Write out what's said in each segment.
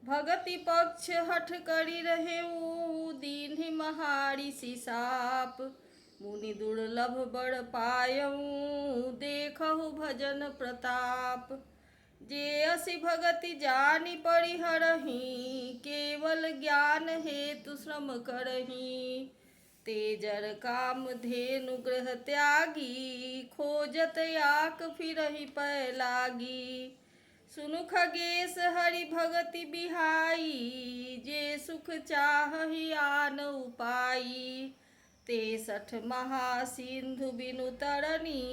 भगति पक्ष हठ करी रहे दीन्हि महारी सिसाप। मुनि दुर्लभ बड़ पायऊ देखहु भजन प्रताप। जे असि भगति जानि परिहरहि केवल ज्ञान हेतु श्रम करहि। तेजर काम धेनु ग्रह त्यागी खोजत याक फिरहि पै लागी। सुनु खगेश हरि भगति बिहाई जे सुख चाहहि आन उपाई। 63 महासिंधु बिनु तरनी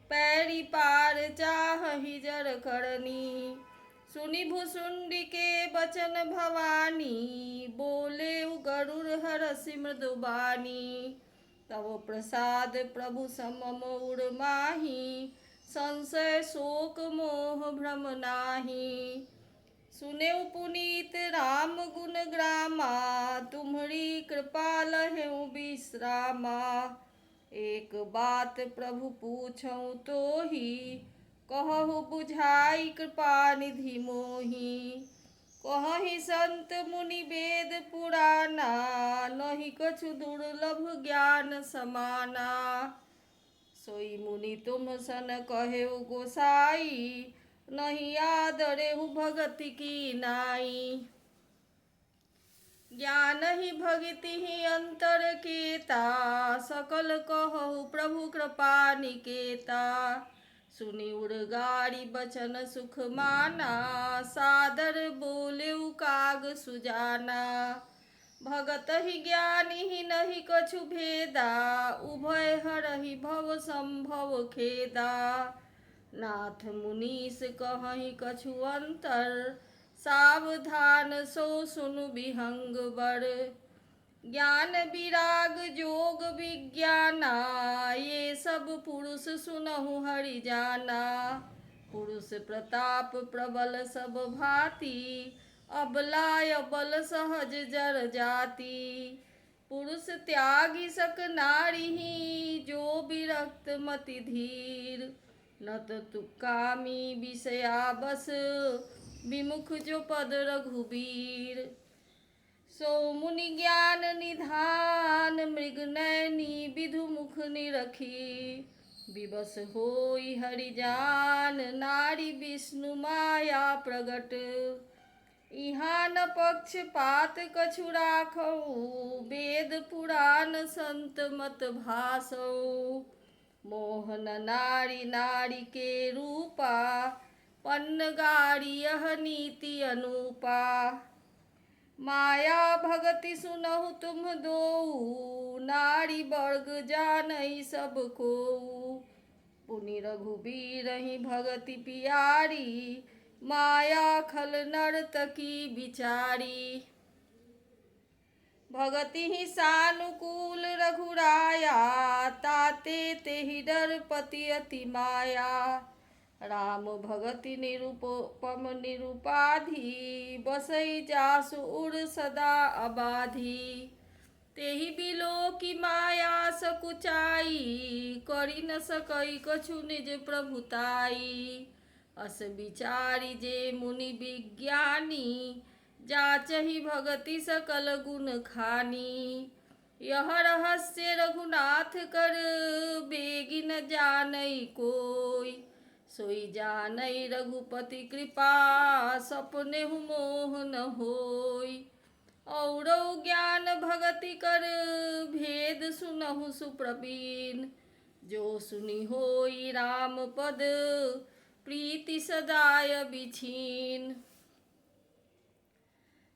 पैरी पार चाहहि जर करनी। सुनि भुसुंडी के बचन भवानी बोले गरुड़ हरषि मृदुबानी। तव प्रसाद प्रभु समम उर माही संशय शोक मोह भ्रम नाही। सुनेउ पुनीत राम गुण ग्रामा तुम्हरी कृपा लहेउ विश्रामा। एक बात प्रभु पूछऊँ तोहि कहु बुझाई कृपा निधि मोहि। कहहि संत मुनि वेद पुराना नहीं कछु दुर्लभ ज्ञान समाना। सोई मुनि तुम सन कहेउ गोसाई नहीं आदरेहु भगति की नाई। ज्ञान ही भगति ही अंतर केता सकल कहु प्रभु कृपा निकेता। सुनि उर्गारी बचन सुख माना सादर बोलेउ काग सुजाना। भगत ही ज्ञानी ही नहीं कछु भेदा उभय हरहि भव संभव खेदा। नाथ मुनीस कहहि कछु अंतर सावधान सो सुनु विहंग बर। ज्ञान विराग जोग विज्ञाना ये सब पुरुष सुनहु हरि जाना। पुरुष प्रताप प्रबल सब भांति अबला अबल सहज जर जाति। पुरुष त्यागी सक नारी जो विरक्त मति धीर। नत तुकामी विषया बस विमुख जो पद रघुबीर। सो मुनि ज्ञान निधान मृग नैनी विधु मुख निरखी। विवश होई हरि जान नारी विष्णु माया प्रगट। इहाँ न पक्ष पात कछु राखऊ वेद पुराण संत मत भासऊ। मोहन नारी नारी के रूपा पन्न गारी यह नीति अनुपा। माया भगति सुनहु तुम दोऊ नारी वर्ग जानई सब कोऊ। पुनि रघुबीरहि भगति पियारी माया खल नर्तकी बिचारी। भगति ही सानुकूल रघुराया ताते तेहि डर पति अति माया। राम भगति निरुपम निरुपाधि बसई जासु उर सदा अबाधी। तेहि बिलो की माया सकुचाई करि न सकई कछु निज प्रभुताई। अस विचारी जे मुनि विज्ञानी जाचहि भगति सकल गुण खानी। यह रहस्य रघुनाथ कर बेगी न जानई कोई। सोई जानई रघुपति कृपा सपनेहु मोह न होई। औरौ ज्ञान भगति कर भेद सुनहु सुप्रवीण। जो सुनि होई राम पद प्रीति सदाय बिछीन।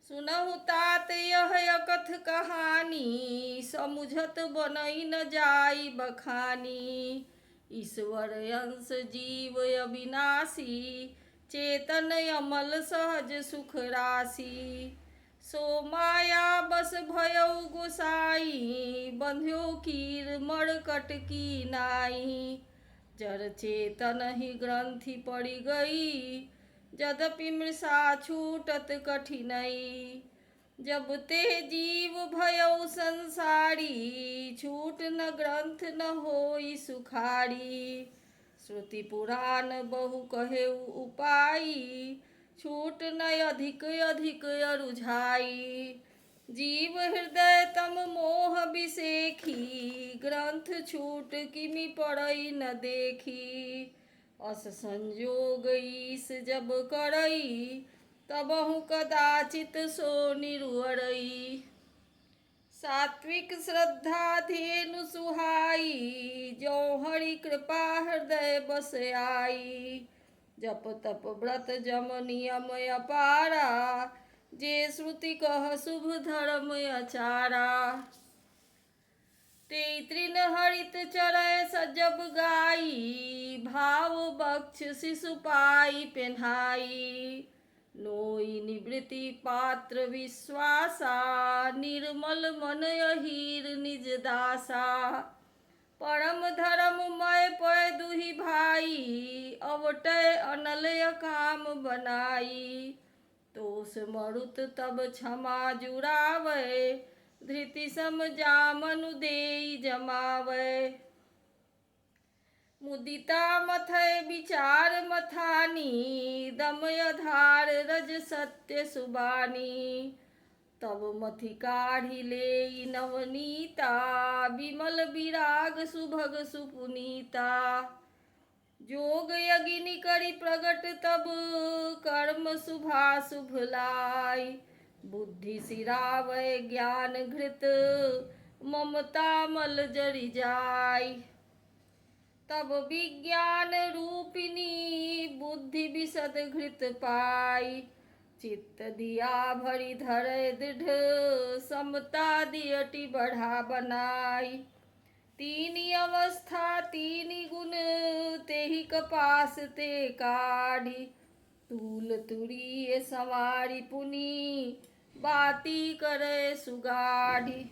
सुनहु तात यह अकथ कहानी समुझत बनई न जाई बखानी। ईश्वर अंश जीव अविनाशी चेतन अमल सहज सुख राशि। सो माया बस भयउ गोसाई बंध्यो कीर मरकट की नाई। जड़ चेतन ही ग्रंथि पड़ी गई यद्यपि मृषा छूटत कठिनई। जब ते जीव भयउ संसारी छूट न ग्रंथ न होई सुखारी। श्रुति पुराण बहु कहेउ उपाई छूट न अधिक अधिक अरुझाई। जीव हृदय तम मोह बिसेखी, ग्रंथ छूट किमि पढ़ई न देखी। अस संजोग ईस जब करई, तबहु कदाचित सो निरुअरई। सात्विक श्रद्धा धेनु सुहाई, जो हरि कृपा हृदय बस आई। जप तप व्रत जम नियम अपारा, जे श्रुति कह शुभ धर्म आचारा। ते तृण हरित चरय सजब गाई, भाव बक्ष शिशुपाई पेन्हाई। नोई निवृत्ति पात्र विश्वासा, निर्मल मन अहीर निज दासा। परम धर्ममय पय दुहि भाई, अवटय अनलय काम बनाई। तोष मरुत तब क्षमा जुरावै, धृति सम जामनु देई जमावै। मुदिता मथय विचार मथानी, दमय धार रज सत्य सुबानी। तब मथि काढ़ी लेई नवनीता, विमल विराग सुभग सुपुनीता। जोग यज्ञ करि प्रगट तब, कर्म शुभाशुभ लाई। बुद्धि सिरावै ज्ञान घृत, ममता मल जरि जाय। तब विज्ञान रूपिणी, बुद्धि विशद घृत पाई। चित्त दिया भरि धरय दृढ़, समता दियटि बढ़ा बनाई। तीनि अवस्था तीनि गुण, तेहि कपास ते काढ़ी। तूल तुरीय संवारि पुनि, बाती करय सुगाढ़ी।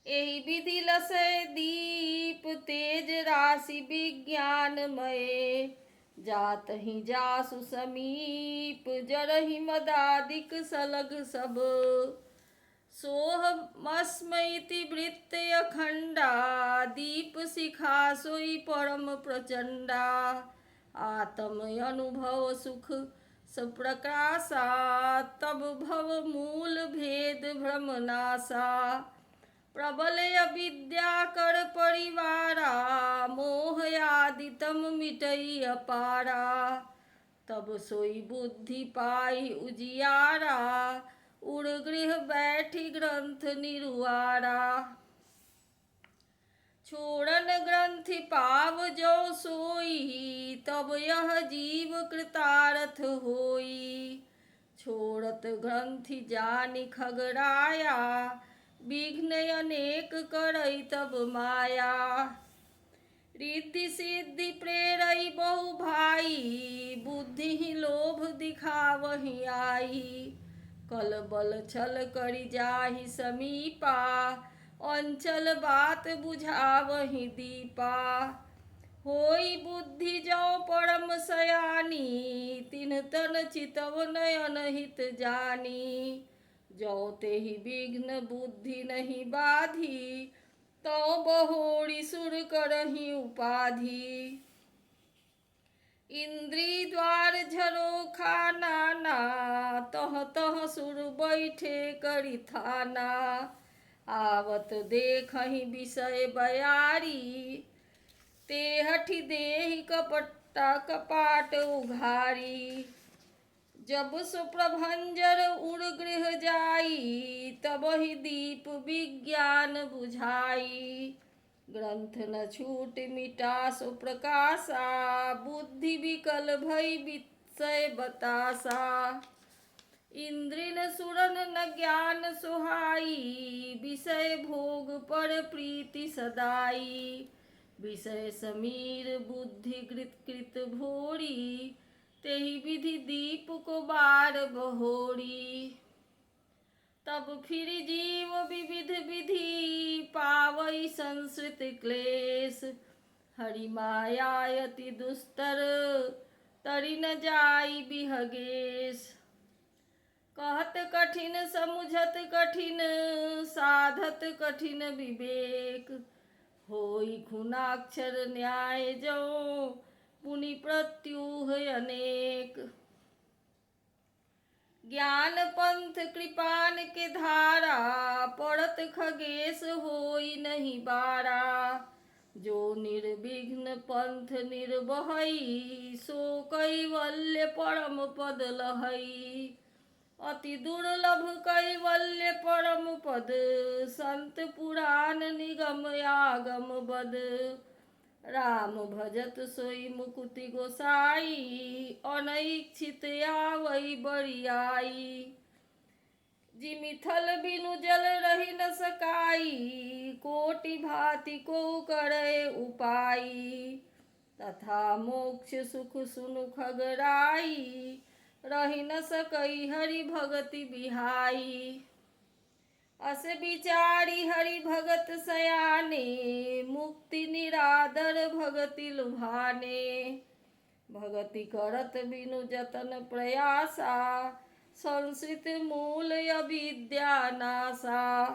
एहि विधि लसै दीप, तेज राशि विज्ञानमय। जातहि जासु समीप, जरहि मदादिक सलग सब। सोहमस्मैति वृत्त अखंडा, दीप शिखा सोई परम प्रचंडा। आत्म अनुभव सुख सप्रकाशा, तब भव मूल भेद भ्रम नासा। प्रबल अविद्या कर परिवारा, मोह आदि तम मिटई अपारा। तब सोई बुद्धि पाई उजियारा, उर गृह बैठी ग्रंथ निरुआरा। छोड़न ग्रंथि पाव जो सोई, तब यह जीव कृतार्थ होई। छोड़त ग्रंथि जानि खगराया, विघ्न अनेक करई तब माया। रिद्धि सिद्धि प्रेरई बहु भाई, बुद्धि ही लोभ दिखावहि आई। कल बल छल करि जाहि समीपा, अंचल बात बुझावहि दीपा। होई बुद्धि जो परम सयानी, तिन्ह तन चितव नयन हित जानी। जो तेहि विघ्न बुद्धि नहीं बाधी, तो बहोरी सुर करहि उपाधि। इंद्री द्वार झरोखा नाना, तह तह सुर बैठे करि थाना। आवत देखहि विषय बयारी, ते हठि देहि कपाट उघारी। जब सुप्रभंजर उर गृह जाई, तबहि दीप विज्ञान बुझाई। ग्रंथ न छूट मिटा सो प्रकाशा, बुद्धि विकल भई विषय बतासा। इंद्रिन सुरन न ज्ञान सोहाई, विषय भोग पर प्रीति सदाई। विषय समीर बुद्धि कृत भोरी, तेहि विधि दीप को बार बहोरी। तब फिर जीव विविध विधि, पावई संसृत क्लेश। हरि माया अति दुस्तर, तरि न जाई बिहगेश। कहत कठिन समुझत कठिन, साधत कठिन विवेक। होई खुनाक्षर न्याय जो, पुनि प्रत्यूह अनेक। ज्ञान पंथ कृपान के धारा, पड़त खगेश होई नहीं बारा। जो निर्विघ्न पंथ निर्बहई, सो कैवल्य परम पद लहई। अति दुर्लभ कैवल्य परम पद, संत पुराण निगम आगम बद। राम भजत सोई मुकुति गोसाई, अनैच्छित आवै बरियाई। जिमि थल बिनु जल रहि न सकाई, कोटि भांति को करे उपाई। तथा मोक्ष सुख सुनु खगराई, रहि न सकई हरि भगति बिहाई। अस बिचारी हरि भगत सयाने, मुक्ति निरादर भगति लुभाने। भगति करत बिनु जतन प्रयासा, संस्कृत मूल अविद्या नासा।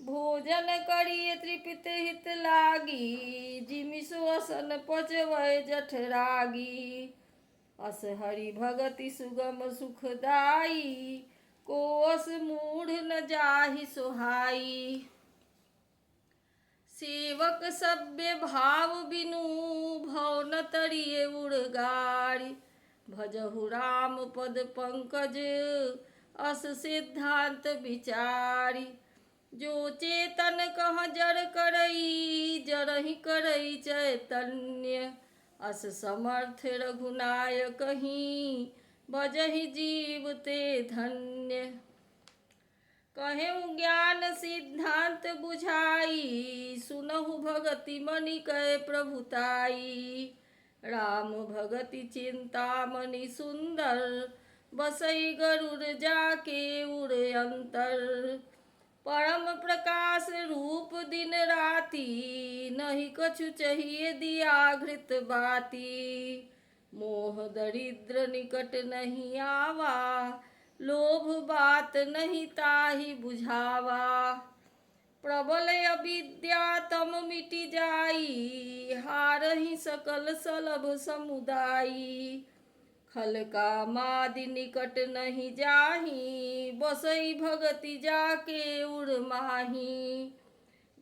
भोजन करिय तृप्त हित लागी, जिमि सुअसन पचवै जठरागी। अस हरि भगति सुगम सुखदाई, को अस मूढ़ न जाहि सोहाई। सेवक सभ्य भाव बिनु, भव न तरिए उड़गारी। भजहु राम पद पंकज, अस सिद्धांत विचारी। जो चेतन कह जड़ करई, जड़हि करई चैतन्य। अस समर्थ रघुनायक कहीं, भजहि जीव ते धन्य। कहेउ ज्ञान सिद्धांत बुझाई, सुनहु भगति मनि कै प्रभुताई। राम भगति चिंतामणि सुंदर, बसई गरुड़ जाके उड़े अंतर। परम प्रकाश रूप दिन राति, नहीं कछु चाहिए दिया घृत बाती। मोह दरिद्र निकट नहीं आवा, लोभ बात नहीं ताहि बुझावा। प्रबल अविद्या तम मिटि जाई, हारहि सकल सलभ समुदायी। खल कामादि निकट नहीं जाहि, बसई भगति जाके उड़ माही।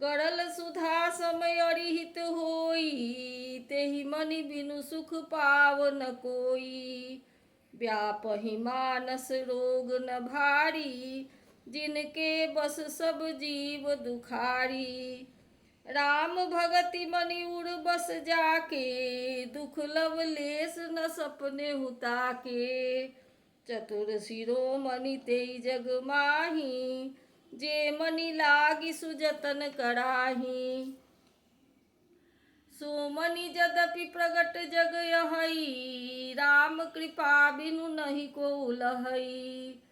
गरल सुधा समय अरिहित होई, तेहि मनि बिनु सुख पाव न कोई। व्यापहि मानस रोग न भारी, जिनके बस सब जीव दुखारी। राम भगति मनि उड़ बस जाके, दुख लवलेस न सपने हुता के। चतुर शिरोमणि तेई जग माही, जे मनि लागी सुजतन कराही। सो मनि यद्यपि प्रगट जग यहई, राम कृपा बिनु नहीं को लहई।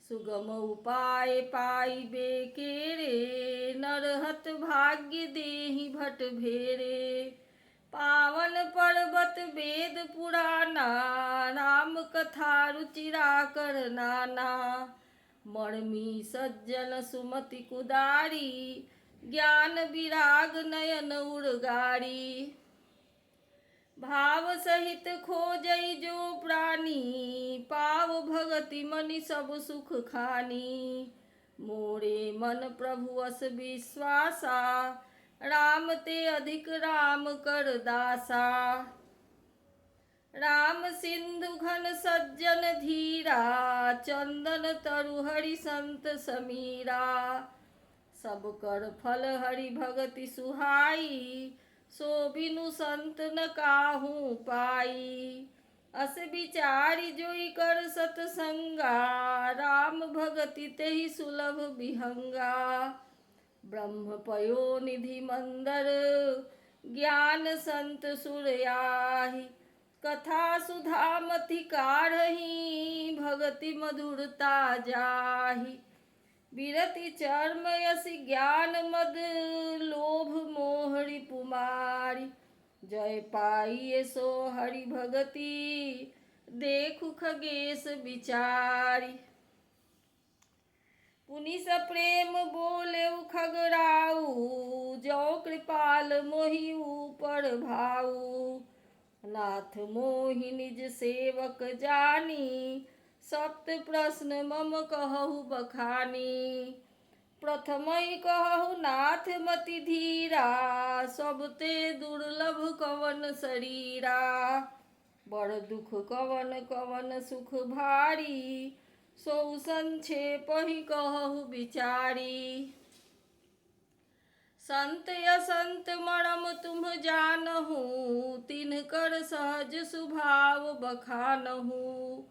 सुगम उपाय पाइबे केरे, नरहत भाग्य देहि भट भेरे। पावन पर्वत वेद पुराना, राम कथा रुचिरा कर नाना। मर्मी सज्जन सुमति कुदारी, ज्ञान विराग नयन उड़गारी। भाव सहित खोजई जो प्राणी, पाव भगति मनि सब सुख खानी। मोरे मन प्रभु अस विश्वासा, राम ते अधिक राम कर दासा। राम सिंधु घन सज्जन धीरा, चंदन तरु हरि संत समीरा। सब कर फल हरि भगति सुहाई, सो बिनु संत न काहू पाई। अस विचारी जोई कर सतसंगा, राम भगति तेहि सुलभ विहंगा। ब्रह्म पयो निधि मंदर, ज्ञान संत सुर आहि। कथा सुधा मति कारहि, भगति मधुरता जाहि। विरति चर्म यसि ज्ञान मद, लोभ मोह रिपुमारी। जय पाइए सो हरि भगति, देखु खगेश विचारी। पुनि सप्रेम बोलेउ खगराऊ, जो कृपाल मोहि ऊपर भाऊ। नाथ मोहि निज सेवक जानी, सप्त प्रश्न मम कहु बखानी। प्रथमहि कहु नाथ मति धीरा, सबते दुर्लभ कवन शरीरा। बड़ दुख कवन कवन सुख भारी, सो संक्षेप ही कहु विचारी। संत असंत मरम तुम जानहु, तिनकर सहज स्वभाव बखानहु।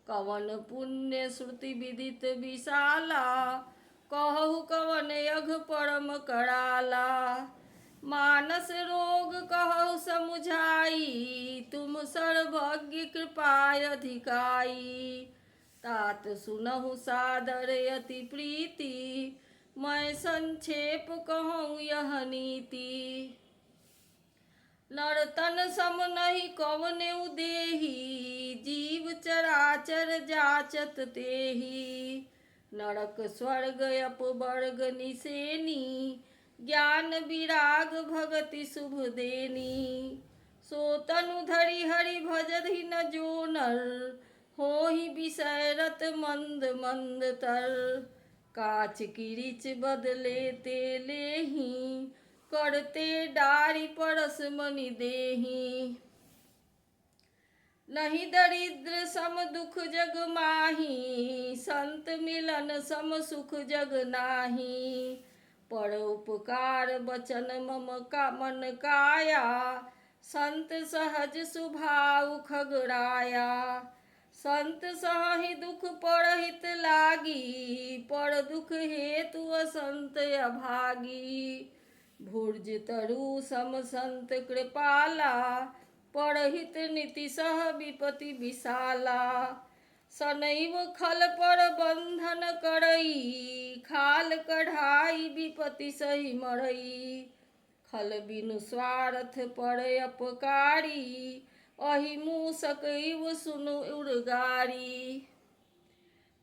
कवन पुण्य श्रुति विदित विशाला, कहु कवन यघ परम कराला। मानस रोग कहु समुझाई, तुम सर्वज्ञ कृपाय अधिकाई। तात सुनहु सादर अति प्रीति, मैं संक्षेप कहूँ यह नीति। नरतन सम नहीं कवनेउ देहि, जीव चराचर जाचत तेहि। नरक स्वर्ग अपवर्ग निसेनी, ज्ञान विराग भगति शुभ देनी। सो तनु धरि हरि भजहि न जो नर, होहि विषय रत मंद मंद तर। काच किरिच बदले ते लेहि, करते डारि परस मनि देहि। नहीं दरिद्र सम दुख जग माही, संत मिलन सम सुख जग नाही। पर उपकार बचन मम का मन काया, संत सहज स्वभाव खगराया। संत सहहि दुख परहित लागी, पर दुख हेतु असंत अभागी। भुर्ज तरु सम संत कृपाला, परहित नीति सह विपति विशाला। सनैव खल पर बंधन करई, खाल कढ़ाई विपति सही मरई। खल बिनु स्वार्थ पर अपकारी, अहि मूसक इव सुनु उर्गारी।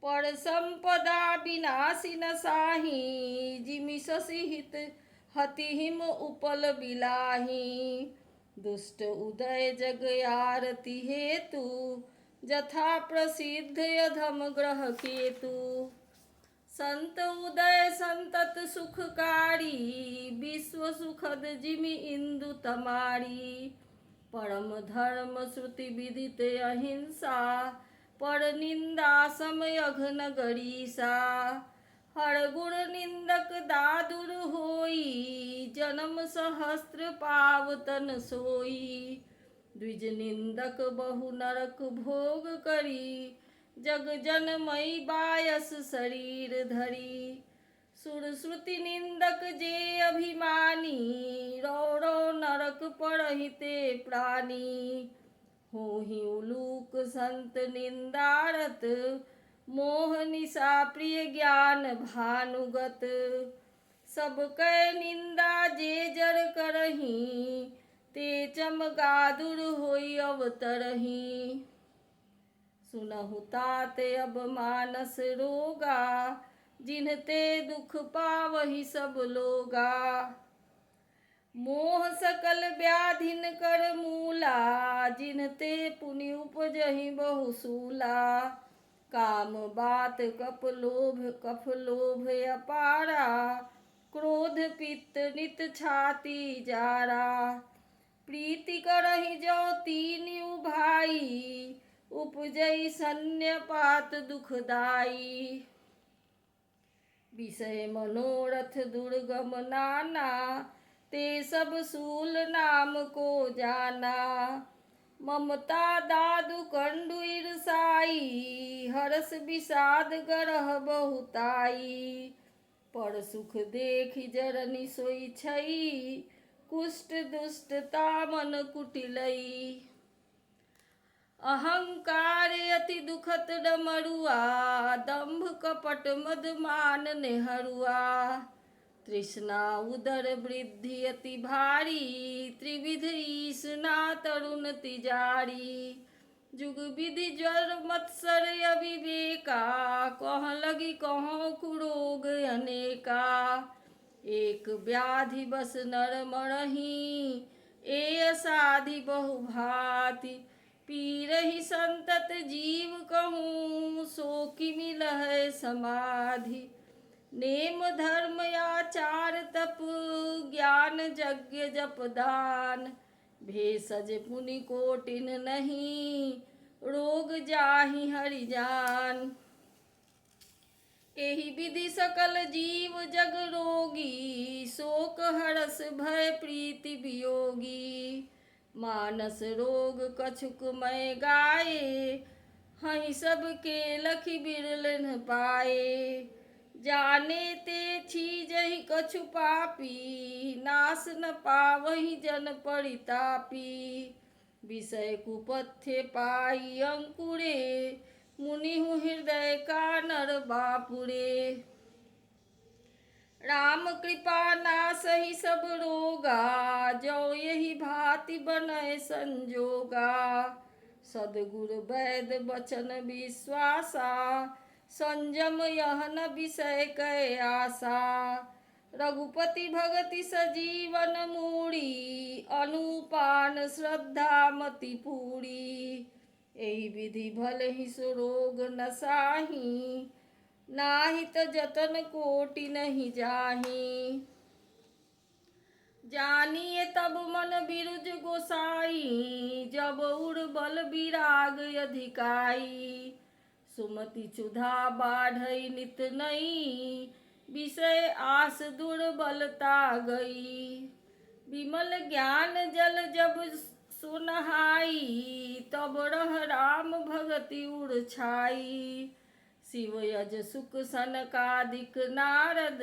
पर संपदा विनाशी न साही, जिमि शशि हित हति हिम उपल बिलाही। दुष्ट उदय जग आरती हेतु, जथा प्रसिद्ध अधम ग्रह केतु। संत उदय संतत सुखकारी, विश्व सुखद जिमि इंदु तमारी। परम धर्म श्रुति विदित अहिंसा, पर निंदा सम यघ न गरीसा। हर गुण निंदक दादुर होई, जन्म सहस्त्र पावतन सोई। द्विज निंदक बहु नरक भोग करी, जग जनमई बायस शरीर धरी। सुर श्रुति निंदक जे अभिमानी, रो रो नरक परहिते प्राणी। होहि उलूक संत निंदारत, मोह निशा प्रिय ज्ञान भानुगत। सब कै निंदा जे जर करही, ते चमगादुर होई अवतरही। सुनहु तात अब मानस रोगा, जिन्हते दुख पावहि सब लोगा। मोह सकल व्याधिन कर मूला, जिन्हते पुनि उपजहि बहुसूला। काम बात कफ लोभ अपारा, क्रोध पित्त नित छाती जारा। प्रीति करहि जो तीन्यु भाई, उपजई सन्यपात दुखदाई। विषय मनोरथ दुर्गम नाना, ते सब सूल नाम को जाना। ममता दादु कंडु ईर्षाई, हरस विषाद गरह बहुताई। पर सुख देखि जरनि सोई छई, कुष्ठ दुष्टता मन कुटिलई। अहंकार अति दुखत डमरुआ, दंभ कपट मद मान नेहरुआ। तृष्णा उदर वृद्धि अति भारी, त्रिविध ईसना तरुण तिजारी। जुग विधि ज्वर मत्सर अविवेका, कह लगी कहों कुरोग अनेका। एक व्याधि बस नर मरही, ए असाधि बहुभाति। पीरहि संतत जीव कहूँ, सो कि मिलह समाधि। नेम धर्म आचार तप, ज्ञान यज्ञ जप दान। भेषज पुनि कोटिन नहीं, रोग जाहि हरि जान। एहि विधि सकल जीव जग रोगी, शोक हरस भय प्रीति वियोगी। मानस रोग कछुक मय गाये, हहि सब के लखि बिरल न पाए। जाने ते छीजहि कछु पापी, नाश न पावहि जन परितापी। विषय कुपथ्य पाई अंकुरे, मुनिहु हृदय कानर बापुरे। राम कृपा नासहि सब रोगा, जो यही भांति बनय संजोगा। सद्गुर वैद वचन विश्वासा, संयम यह न विषय कै आशा। रघुपति भगति सजीवन मूढ़ी, अनुपान श्रद्धा मति पूरी। एहि विधि भलहि सो रोग नसाहि, नाहि त जतन कोटि नहीं जाहि। जानिए तब मन बिरुज गोसाई, जब उर बल विराग अधिकाई। सुमति क्षुधा बाढ़ई नित नई, विषय आस दुर्बलता गई। विमल ज्ञान जल जब सो नहाई, तब रह राम भगति उर छाई। शिव यज सुख सनकादिक नारद,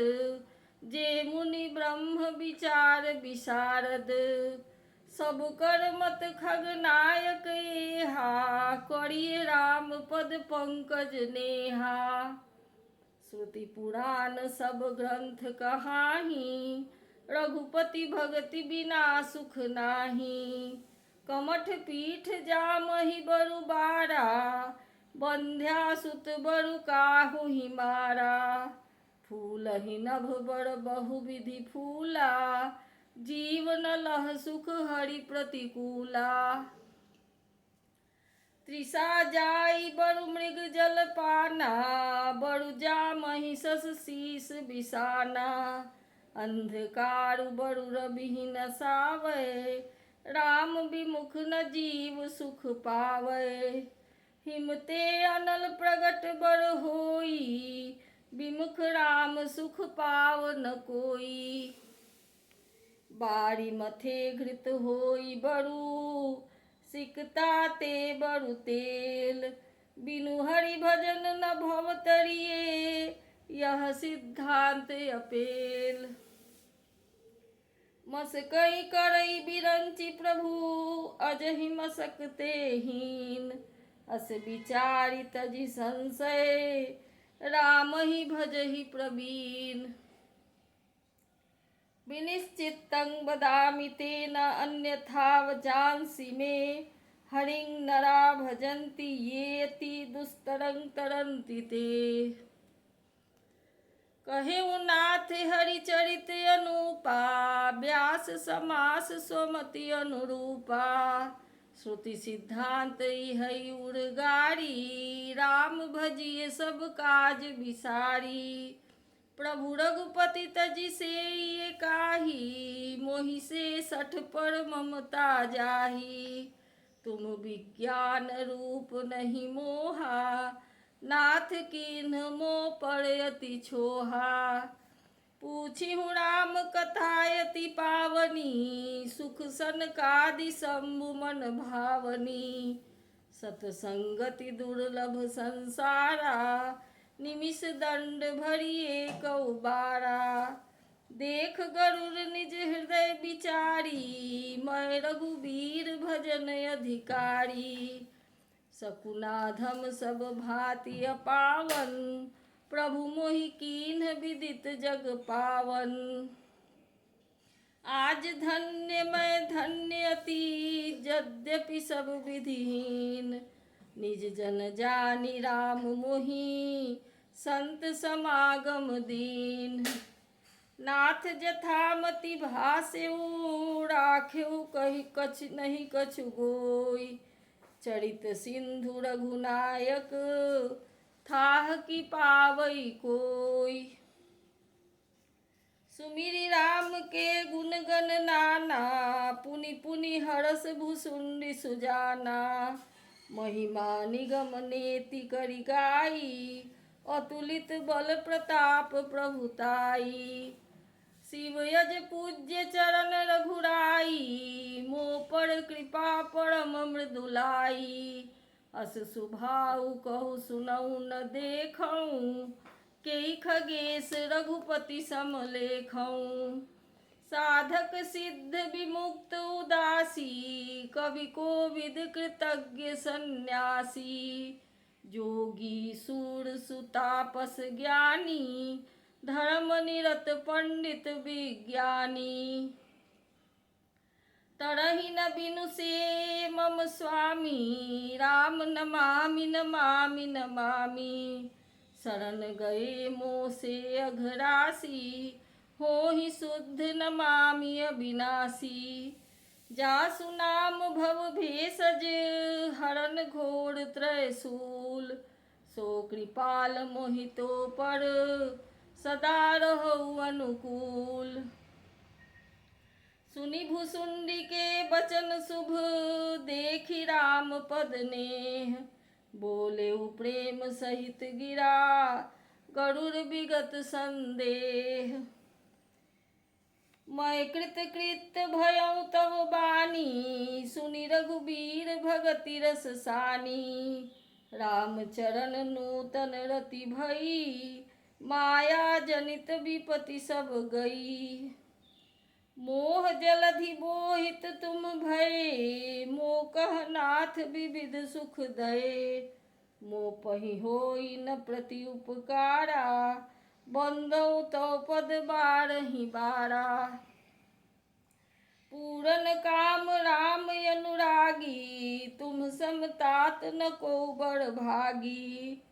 जे मुनि ब्रह्म विचार विशारद। सब कर मत खगनायक एहा, करिए राम पद पंकज नेहा। श्रुति पुराण सब ग्रंथ कहाही, रघुपति भगति बिना सुख नाही। कमठ पीठ जामहि बरु बारा, बंध्या सुत बरु काहू ही मारा। फूलहि नभ बड़ बहु विधि फूला, जीवन लह सुख हरि प्रतिकूला। तृषा जाई बरु मृग जल पाना, बरु जामहि सस शीस बिसाना। अंधकार बरु रविहि न सावै, राम विमुख न जीव सुख पावै। हिमते अनल प्रगट बर होई, विमुख राम सुख पाव न कोई। बारी मथे घृत होई बरु, सिकता ते बरु तेल। बिनु हरि भजन न भव तरिए, यह सिद्धांत अपेल। मसकई करई बिरंचि प्रभु, अजहि मसकते हीन। अस विचारि तजि संशय, राम ही भजहि प्रवीण। विनिश्चितं वदामि ते न अन्यथा वचांसि मे। हरिं नरा भजन्ति ये अति दुस्तरं तरन्ति ते। कहेउ नाथ हरिचरित अनुपा, व्यास समास स्वमति अनुरूपा। श्रुति सिद्धांत इहै उर्गारी, राम भजिए सब काज विसारी। प्रभु रघुपति तजि सेई काही, मोहि से सठ पर ममता जाही। तुम विज्ञान रूप नहीं मोहा, नाथ कीन्ह मोह पर अति छोहा। पूछिहु राम कथा अति पावनी, सुख सनकादि शंभु मन भावनी। सतसंगति दुर्लभ संसारा, निमिष दंड भरिए कौ बारा। देख गरुड़ निज हृदय विचारी, मैं रघुबीर भजन अधिकारी। सकुनाधम सब भांति अपावन, प्रभु मोहि कीन्ह विदित जग पावन। आज धन्य मैं धन्य अति, यद्यपि सब विधिहीन। निज जन जानि राम मोहि, संत समागम दीन। नाथ जथामति भासेउ, राखेउ कहि कछ नहीं कछु गोई। चरित सिंधु रघुनायक, थाह की पावई कोई। सुमिरि राम के गुण गण नाना, पुनि पुनि हरस भुसुंडी सुजाना। महिमा निगम नेति करि गाई, अतुलित बल प्रताप प्रभुताई। शिव यज पूज्य चरण रघुराई, मोह पर कृपा परम मृदुलाई। अस सुभाउ कहु सुनऊ न देखऊँ, केई खगेश रघुपति सम लेखऊँ। साधक सिद्ध विमुक्त उदासी, कवि कोविद कृतज्ञ सन्यासी। जोगी सूर सुतापस ज्ञानी, धर्म निरत पंडित विज्ञानी। तरहि न बिनु से मम स्वामी, राम नमामि नमामि नमामि। शरण गए मोह से अघरासी, होहि शुद्ध नमामि अविनाशी। जासु नाम भव भेषज, हरन घोर त्रयशूल। सो कृपाल मोहितो पर, सदा रहौ अनुकूल। सुनि भुसुंडी के बचन शुभ, देखि राम पद नेह। बोले प्रेम सहित गिरा, गरुड़ विगत संदेह। मैं कृत कृत्य भयउ तव बानी, सुनि रघुबीर भगति रस सानी। राम चरण नूतन रति भई, माया जनित विपति सब गई। मोह जलधि बोहित तुम भये, मोह कह नाथ विविध सुख दये। मोह पहि होई न प्रति उपकारा, बंदौ तव पद बारहि बारा। पूरन काम राम अनुरागी, तुम सम तात न को बड़ भागी।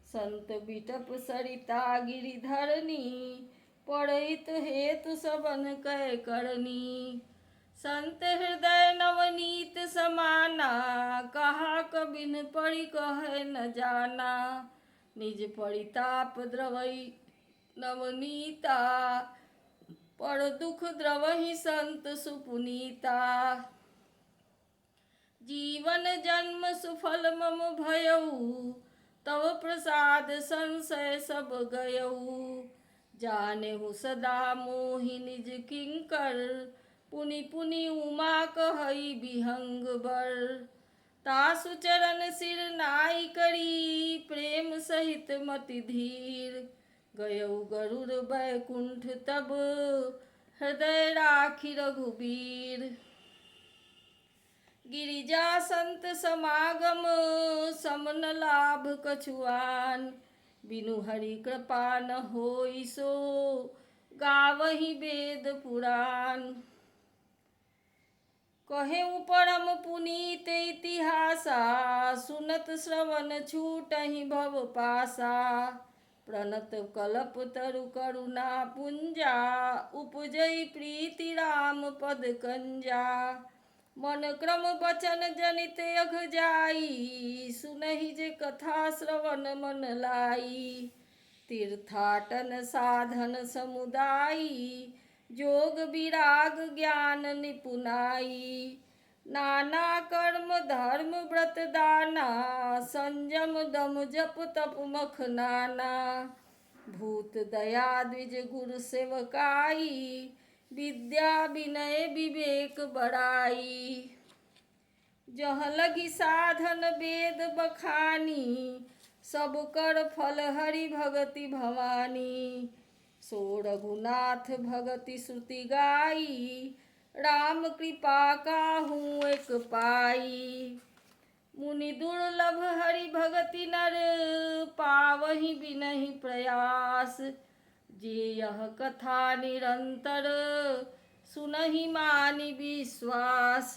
संत बिटप सरिता गिरिधरनी, पढ़ित हेतु सबन कै करनी। संत हृदय नवनीत समाना, कहा कबिन पढ़ि कहे न जाना। निज परिताप द्रवई नवनीता, पर दुख द्रवहि संत सुपुनीता। जीवन जन्म सुफल मम भयऊ, तव प्रसाद संशय सब गयऊ। जानेहु सदा मोहि निज किंकर, पुनि पुनि उमा कहई बिहंग बर। तासु चरण सिर नाई करी, प्रेम सहित मति धीर। गयऊ गरुड़ बैकुंठ तब, हृदय राखि रघुबीर। गिरिजा संत समागम, सम न लाभ कछुआन। बिनु हरि कृपा न होई सो, गावहि वेद पुराण। कहेउ परम पुनीत इतिहासा, सुनत श्रवण छूटहि भव पासा। प्रणत कलप तरु करुणा पुंजा, उपजई प्रीति राम पद कंजा। मन क्रम बचन जनित अघ जाई, सुनहि जे कथा श्रवण मन लाई। तीर्थाटन साधन समुदायी, जोग विराग ज्ञान निपुनाई। नाना कर्म धर्म व्रत दाना, संयम दम जप तप मख नाना। भूत दया द्विज गुरु सेवकाई, विद्या विनय विवेक बड़ाई। जह लगी साधन वेद बखानी, सब कर फल हरि भगति भवानी। सो रघुनाथ भगति श्रुति गाई, राम कृपा काहू एक पाई। मुनि दुर्लभ हरि भगति नर, पावहि बिनहि प्रयास। जे यह कथा निरंतर, सुनहि मानि विश्वास।